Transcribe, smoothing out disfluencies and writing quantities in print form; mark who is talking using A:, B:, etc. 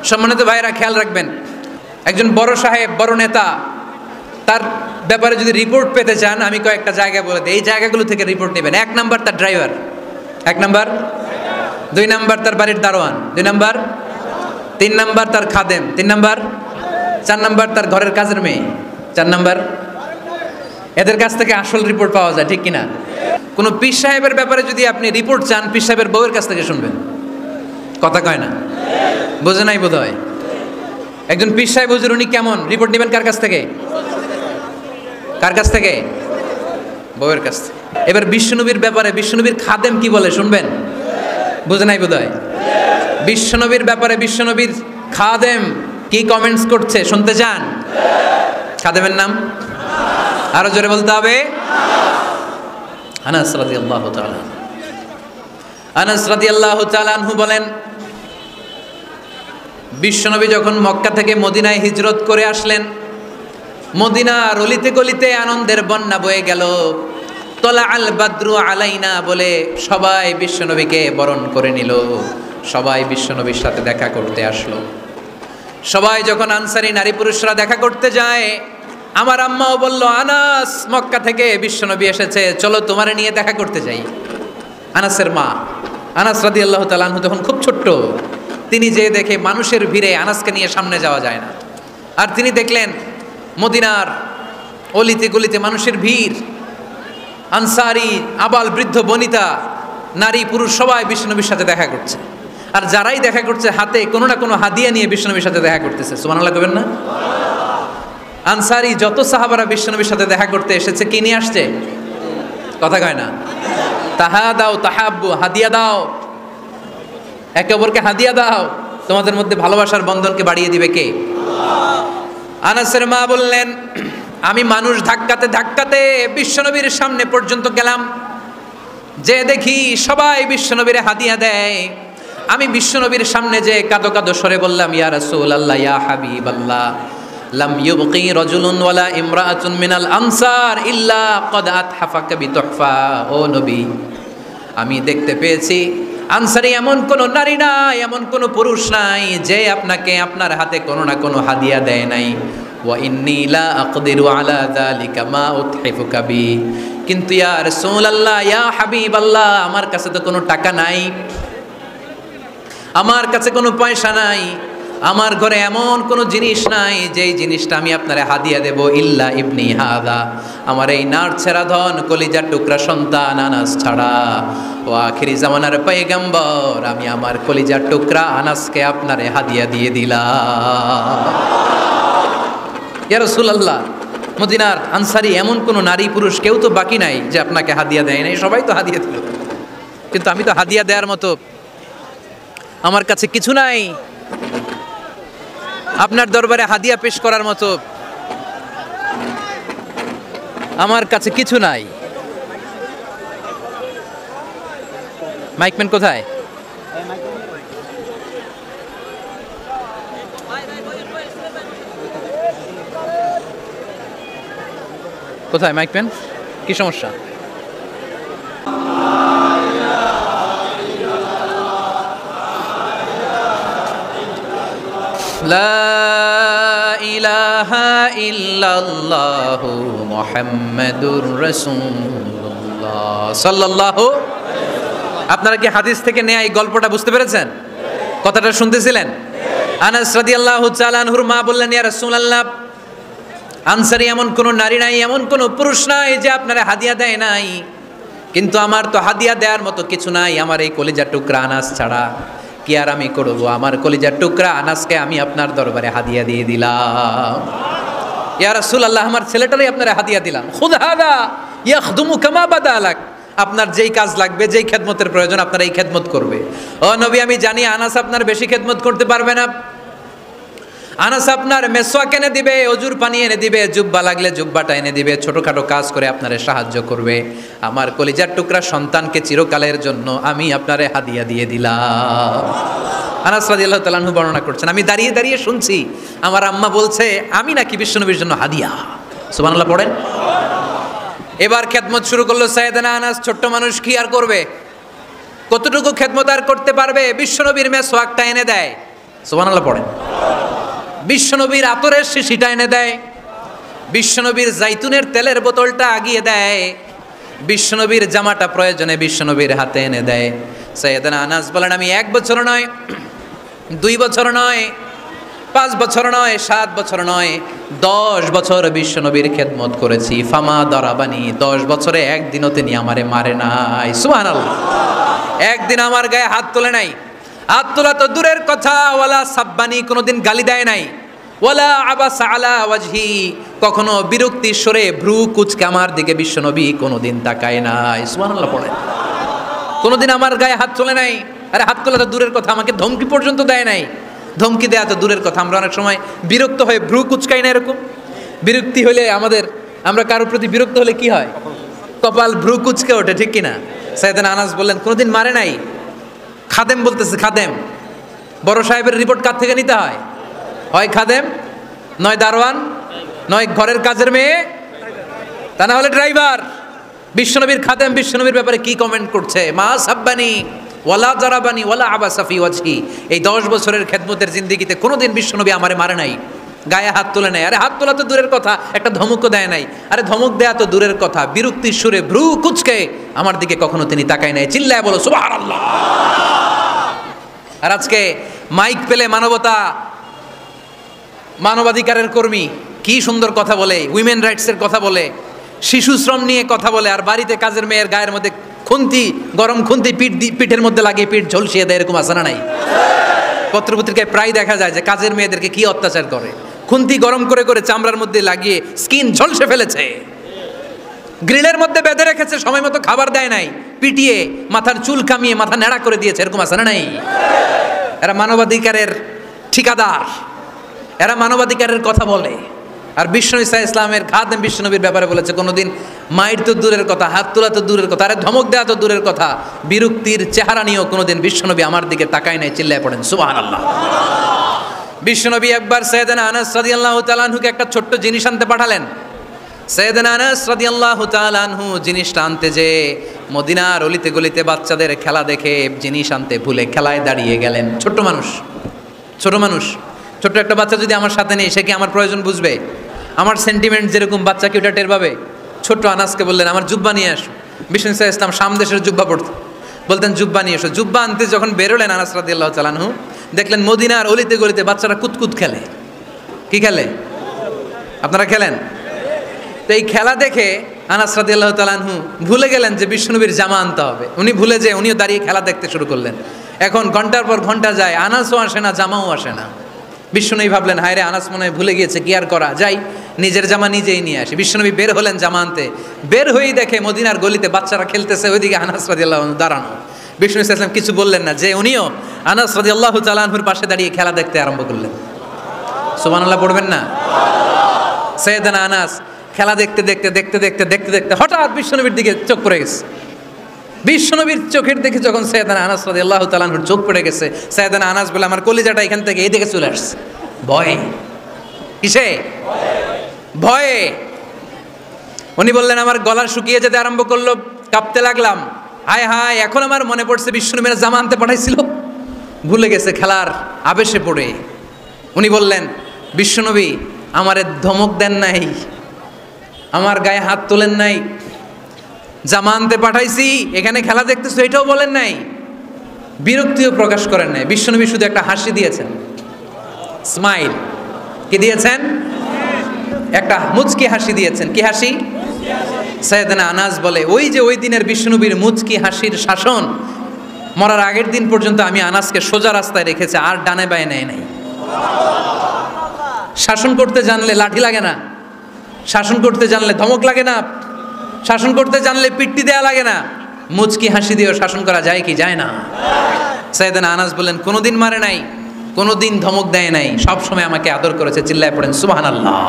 A: সম্মানিত ভাইরা, খেয়াল রাখবেন, একজন বড় সাহেব, বড় নেতা, তার ব্যাপারে যদি রিপোর্ট পেতে চান, আমি কয়েকটা জায়গা বলে দিই, এই জায়গাগুলো থেকে রিপোর্ট নেবেন। 1 নাম্বার তার ড্রাইভার, 1 নাম্বার। 2 নাম্বার তার বাড়ির দারোয়ান, 2 নাম্বার। 3 নাম্বার তার খাদেম, 3 নাম্বার। 4 নাম্বার তার ঘরের কাজের মেয়ে, 4 নাম্বার। এদের কাছ থেকে আসল রিপোর্ট পাওয়া যায়, ঠিক কিনা? কোনো পীর সাহেবের ব্যাপারে যদি আপনি রিপোর্ট চান, পীর সাহেবের বউয়ের কাছ থেকে শুনবেন। কথা কয় না, বোঝে নাই বোধ হয়। একজন পীর সাহেব হুজুর, উনি কেমন, রিপোর্ট নেবেন কার কাছ থেকে? কার কাছ থেকে? বউয়ের কাছ থেকে। এবার বিশ্বনবীর ব্যাপারে বিশ্বনবীর খাদেম কি বলে শুনবেন? বোঝে নাই বোধ হয়। বিশ্বনবীর ব্যাপারে বিশ্বনবীর খাদেম কি কমেন্টস করছে শুনতে চান? খাদেমের নাম আরো জোরে বলতে হবে। আনাস রাদিয়াল্লাহু তাআলা, আনাস রাদিয়াল্লাহু তাআলা আনহু বলেন, বিশ্বনবী যখন মক্কা থেকে মদিনায় হিজরত করে আসলেন, মদিনার অলিতে গলিতে আনন্দের বন্যা বয়ে গেল। তলা আল বাদরু আলাইনা বলে সবাই বিশ্বনবীকে বরণ করে নিল, সবাই বিশ্বনবীর সাথে দেখা করতে আসলো। সবাই যখন আনসারী নারী পুরুষরা দেখা করতে যায়, আমার আম্মাও বলল, আনাস, মক্কা থেকে বিশ্বনবী এসেছে, চলো তোমারে নিয়ে দেখা করতে যাই। আনাসের মা, আনাস রাদিয়াল্লাহু তাআলা আনহু তখন খুব ছোট্ট। তিনি যে দেখে মানুষের ভিড়ে আনাসকে নিয়ে সামনে যাওয়া যায় না। আর তিনি দেখলেন মদিনার অলিতে গলিতে মানুষের ভিড়, আনসারি, আবাল বৃদ্ধ বনিতা, নারী পুরুষ সবাই বিশ্বনবীর সাথে দেখা করছে। আর যারাই দেখা করছে হাতে কোনো না কোনো হাদিয়া নিয়ে বিশ্বনবীর সাথে দেখা করতেছে। সুবহানাল্লাহ কইবেন না? আনসারি যত সাহাবারা বিশ্বনবীর সাথে দেখা করতে এসেছে, কি নিয়ে আসছে? কথা কয় না। তাহা দাও তাহাব্বু, হাদিয়া দাও, একে অপরকে হাদিয়া দাও, তোমাদের মধ্যে ভালোবাসার বন্ধনকে বাড়িয়ে দিবে কে? আনাসের মা বললেন, আমি মানুষ ধাক্কাতে ধাক্কাতে বিশ্বনবীর সামনে পর্যন্ত গেলাম, যে দেখি সবাই বিশ্বনবীর হাদিয়া দেয়। আমি বিশ্বনবীর সামনে যে কাঁদো কাঁদো স্বরে বললাম, ইয়া রাসূলুল্লাহ, ইয়া হাবিবাল্লাহ, লাম ইউবকি রাজুলুন ওয়ালা ইমরাআতুন মিনাল আনসার ইল্লা ক্বাদ আতহাফাকা বিতুহফা। ও নবী, আমি দেখতে পেয়েছি আনসারি এমন কোন নারী নাই, এমন কোন পুরুষ নাই যে আপনাকে আপনার হাতে কোনো না কোনো হাদিয়া দেয় নাই। ওয়া ইন্নী লা আকদিরু আলা যালিকা মা উতহিফুকা বি। কিন্তু ইয়া রাসূলুল্লাহ, ইয়া হাবিবাল্লাহ, আমার কাছে তো কোনো টাকা নাই, আমার কাছে কোনো পয়সা নাই, আমার ঘরে এমন কোনো জিনিস নাই যেই জিনিসটা আমি আপনারে হাদিয়া দেব, ইল্লা ইবনি হাদা, আমার এই নাড়ছেড়া ধন কলিজার টুকরা সন্তান আনাস ছাড়া। ও আখিরি জামানার পয়গম্বর, আমি আমার কলিজার টুকরা আনাসকে আপনারে হাদিয়া দিয়ে দিলাম। ইয়া রাসূলুল্লাহ, মদিনার আনসারি এমন কোনো নারী পুরুষ কেউ তো বাকি নাই যে আপনাকে হাদিয়া দেয় নাই, সবাই তো হাদিয়া দিল, কিন্তু আমি তো হাদিয়া দেওয়ার মতো আমার কাছে কিছু নাই, আপনার দরবারে হাদিয়া পেশ করার মতো আমার কাছে কিছু নাই। মাইকম্যান কোথায়? কোথায় মাইকম্যান? কি সমস্যা? লা ইলাহা ইল্লাল্লাহু মুহাম্মাদুর রাসূলুল্লাহ সাল্লাল্লাহু। আপনারা কি হাদিস থেকে নেয়া এই গল্পটা বুঝতে পেরেছেন? কথাটা শুনতেছিলেন? আনাস রাদিয়াল্লাহু তাআলা আনহুর মা বললেন, ইয়া রাসূলুল্লাহ, আনসারী এমন কোন নারী নাই, এমন কোন পুরুষ নাই যে আপনারা হাদিয়া দেয় নাই, কিন্তু আমার তো হাদিয়া দেওয়ার মতো কিছু নাই, আমার এই কলিজার টুকরা আনাস ছাড়া। কি আর আমি করবো, আমার কলিজার টুকরা আনাসকে আমি আপনার দরবারে হাদিয়া দিয়ে দিলাম। ইয়া রাসূলুল্লাহ, আমার ছেলেটারই আপনারা হাদিয়া দিলাম। খুদ হাদা ইয়াখদুমু কামা বাদা লাক, আপনার যেই কাজ লাগবে, যেই খেদমতের প্রয়োজন, আপনার এই খেদমত করবে। ও নবী, আমি জানি আনাস আপনার বেশি খেদমত করতে পারবে না, আনাস আপনার মেসওয়াক এনে দিবে, অজুর পানি এনে দিবে, জুব্বা লাগলে জুব্বাটা এনে দিবে, ছোটখাটো কাজ করে আপনারে সাহায্য করবে। আমার কলিজার টুকরা সন্তানকে চিরকালের জন্য আমি আপনারে হাদিয়া দিয়ে দিলাম। আনাস রাদিয়াল্লাহু তাআলা আনহু বর্ণনা করছেন, আমি দাঁড়িয়ে দাঁড়িয়ে শুনছি আমার আম্মা বলছে আমি নাকি বিশ্বনবীর জন্য হাদিয়া। সুবহানাল্লাহ পড়েন। এবার খেদমত শুরু করলো সাইয়েদনা আনাস। ছোট্ট মানুষ কি আর করবে, কতটুকু খেদমত আর করতে পারবে? বিশ্বনবীর মেসওয়াকটা এনে দেয়, সুবহানাল্লাহ পড়েন। বিশ্বনবীর আতরের শিশিটা এনে দেয়, বিশ্বনবীর জাইতুনের তেলের বোতলটা আগিয়ে দেয়, বিশ্বনবীর জামাটা প্রয়োজনে বিশ্বনবীর হাতে এনে দেয়। সাইয়েদনা আনাস বলেন, আমি 1 বছর নয়, 2 বছর নয়, 5 বছর নয়, 7 বছর নয়, 10 বছর বিশ্বনবীর খেদমত করেছি। ফামা দরাবানি, 10 বছরে একদিনও তিনি আমারে মারে নাই। সুবহানাল্লাহ। একদিন আমার গায়ে হাত তোলে নাই, হাত তোলা তো দূরের কথা, ওয়ালা সাব্বানি, কোনোদিন গালি দেয় নাই, ওয়ালা আবাসা আলা ওয়াজহি, কখনো বিরক্তির স্বরে ভ্রু কুচকে আমার দিকে বিশ্বনবী কোনোদিন তাকায় নাই। সুবহানাল্লাহ পড়েন। কোনোদিন আমার গায়ে হাত তোলে নাই। আরে হাত তোলা তো দূরের কথা, আমাকে ধমকি পর্যন্ত দেয় নাই। ধমকি দেয়া তো দূরের কথা, আমরা অনেক সময় বিরক্ত হয়ে ভ্রু কুচকাই না, এরকম বিরক্তি হলে আমরা কারোর প্রতি বিরক্ত হলে কি হয়, কপাল ভ্রু কুচকে ওঠে, ঠিক কিনা? সাইয়েদনা আনাস বললেন, কোনোদিন মারে নাই। খাদেম বলতেছে, খাদেম, বড় সাহেবের রিপোর্ট কার থেকে নিতে হয়? হয় খাদেম, নয় দারোয়ান, নয় ঘরের কাজের মেয়ে, তা না হলে ড্রাইভার। বিশ্বনবীর খাদেম বিশ্বনবীর ব্যাপারে কি কমেন্ট করছে? মা সাব্বানি ওয়ালা জারাবানি ওয়ালা আবাসা ফি ওয়াজহি, এই 10 বছরের খেদমতের জিন্দেগিতে কোনোদিন বিশ্বনবী আমারে মারে নাই, গায়ে হাত তোলে নাই। আরে হাত তোলা তো দূরের কথা, একটা ধমকও দেয় নাই। আরে ধমক দেয়া তো দূরের কথা, বিরক্তির সুরে ভ্রু কুচকে আমার দিকে কখনো তিনি তাকায় নাই। চিল্লায় বলো সুবহানাল্লাহ। আর আজকে মাইক পেলে মানবতা, মানবাধিকারের কর্মী কি সুন্দর কথা বলে, উইমেন রাইটসের কথা বলে, শিশু শ্রম নিয়ে কথা বলে, আর বাড়িতে কাজের মেয়ের গায়ের মধ্যে খুন্তি, গরম খুন্তি পিঠের মধ্যে লাগিয়ে পিঠ ঝলসিয়ে দেয়, এরকম আছে না নাই? পত্রপত্রিকায় প্রায় দেখা যায় যে কাজের মেয়েদেরকে কি অত্যাচার করে, খুন্তি গরম করে করে চামড়ার মধ্যে লাগিয়ে স্কিন ঝলসে ফেলেছে, গ্রিলের মধ্যে বেঁধে রেখেছে, সময় মতো খাবার দেয় নাই, পিটিয়ে মাথার চুল কামিয়ে মাথা নেড়া করে দিয়েছে, এরকম আছে না নাই? এরা মানবাধিকারের ঠিকাদার, এরা মানবাধিকারের কথা বলে। আর বিশ্বনবী সাল্লাল্লাহু আলাইহি ইসলামের খাদেম বিশ্বনবীর ব্যাপারে বলেছে, কোনোদিন মাইর তো দূরের কথা, হাত তোলা তো দূরের কথা, আরে ধমক দেওয়া তো দূরের কথা, বিরক্তির চেহারা নিয়েও কোনোদিন বিশ্বনবী আমার দিকে তাকায় নাই। চিল্লায় পড়েন সুবহানাল্লাহ। বিশ্বনবী একবার সাইয়েদনা আনাস রাদিয়াল্লাহু তাআলা আনহুকে একটা ছোট্ট জিনিস আনতে পাঠালেন। সাইয়েদনা আনাস রাদিয়াল্লাহু তাআলা আনহু জিনিসটা আনতে যে মদিনার অলিতে গলিতে বাচ্চাদের খেলা দেখে জিনিস আনতে ভুলে খেলায় দাঁড়িয়ে গেলেন। ছোট মানুষ, ছোট্ট একটা বাচ্চা যদি আমার সাথে নেই, সে কি আমার প্রয়োজন বুঝবে? আমার সেন্টিমেন্ট যেরকম, বাচ্চা কি ওটা টের পাবে? ছোট্ট আনাসকে বললেন, আমার জুব্বা নিয়ে আসো। বিষ্ণু সাল্লাল্লাহু আলাইহি ওয়াসাল্লাম শাম দেশের জুব্বা পড়তেন, বলতেন জুব্বা নিয়ে এসো। জুব্বা আনতে যখন বেরোলেন আনাস রাদিয়াল্লাহু তাআলা আনহু, দেখলেন মদিনার অলিতে গলিতে বাচ্চারা কুতকুত খেলে। কি খেলে? আপনারা খেলেন? তো এই খেলা দেখে আনাস রাদিয়াল্লাহু তাআলা আনহু ভুলে গেলেন যে বিশ্বনবীর জামা আনতে হবে। উনি ভুলে যে উনিও দাঁড়িয়ে খেলা দেখতে শুরু করলেন। এখন ঘন্টার পর ঘন্টা যায়, আনাসও আসে না, জামাও আসে না। বিশ্বনবী ভাবলেন, হায় রে, আনাস মনে হয় ভুলে গিয়েছে, কি আর করা যায়, নিজের জামা নিজেই নিয়ে আসি। বিশ্বনবী বের হলেন জামা আনতে, বের হয়েই দেখে মদিনার গলিতে বাচ্চারা খেলতেছে, ওইদিকে আনাস রাদিয়াল্লাহু আনহু দাঁড়ানো। বিষ্ণু সাল্লাল্লাহু আলাইহি ওয়াসাল্লাম কিছু বললেন না, যে উনিও আনাস রাদিয়াল্লাহু তাআলা আনহুর পাশে দাঁড়িয়ে খেলা দেখতে আরম্ভ করলেন। সুবহানাল্লাহ পড়বেন না? সাইয়েদনা আনাস খেলা দেখতে দেখতে হঠাৎ বিশ্বনবীর দিকে চোখ পড়ে গেছে। বিশ্বনবীর চোখের দিকে যখন সাইয়েদনা আনাস রাদিয়াল্লাহু তাআলা আনহুর চোখ পড়ে গেছে, সাইয়েদনা আনাস বলে, আমার কলিজাটা এখান থেকে এই দিকে চলে আসছে ভয়ে। কিসে? ভয়ে। উনি বললেন, আমার গলা শুকিয়ে যেতে আরম্ভ করলো, কাঁপতে লাগলাম। হায় হায়, এখন আমার মনে পড়ছে বিশ্বনবীর জামা আনতে পাঠাইছিল, ভুলে গেছে খেলার আবেশে পড়ে। উনি বললেন, বিশ্বনবী আমারে ধমক দেন নাই, আমার গায়ে হাত তোলেন নাই, জামা আনতে পাঠাইছি, এখানে খেলা দেখতেছো এটাও বলেন নাই, বিরক্তিও প্রকাশ করেন নাই। বিশ্বনবী শুধু একটা হাসি দিয়েছেন, স্মাইল। কি দিয়েছেন? একটা মুচকি হাসি দিয়েছেন। কি হাসি? সাইয়েদনা আনাস বলে, ওই যে ওই দিনের বিশ্বনবীর মুচকি হাসির শাসন মরার আগের দিন পর্যন্ত আমি আনাসকে সোজা রাস্তায় রেখেছে, আর ডানে বায়ে নেয় নাই। শাসন করতে জানলে লাঠি লাগে না, শাসন করতে জানলে ধমক লাগে না, শাসন করতে জানলে পিট্টি দেয়া লাগে না, মুচকি হাসি দিয়েও শাসন করা যায় কি যায় না? সাইয়েদনা আনাস বললেন, কোনোদিন মারে নাই, কোনোদিন ধমক দেয় নাই, সব সময় আমাকে আদর করেছে। চিল্লায় পড়েন সুবহানাল্লাহ।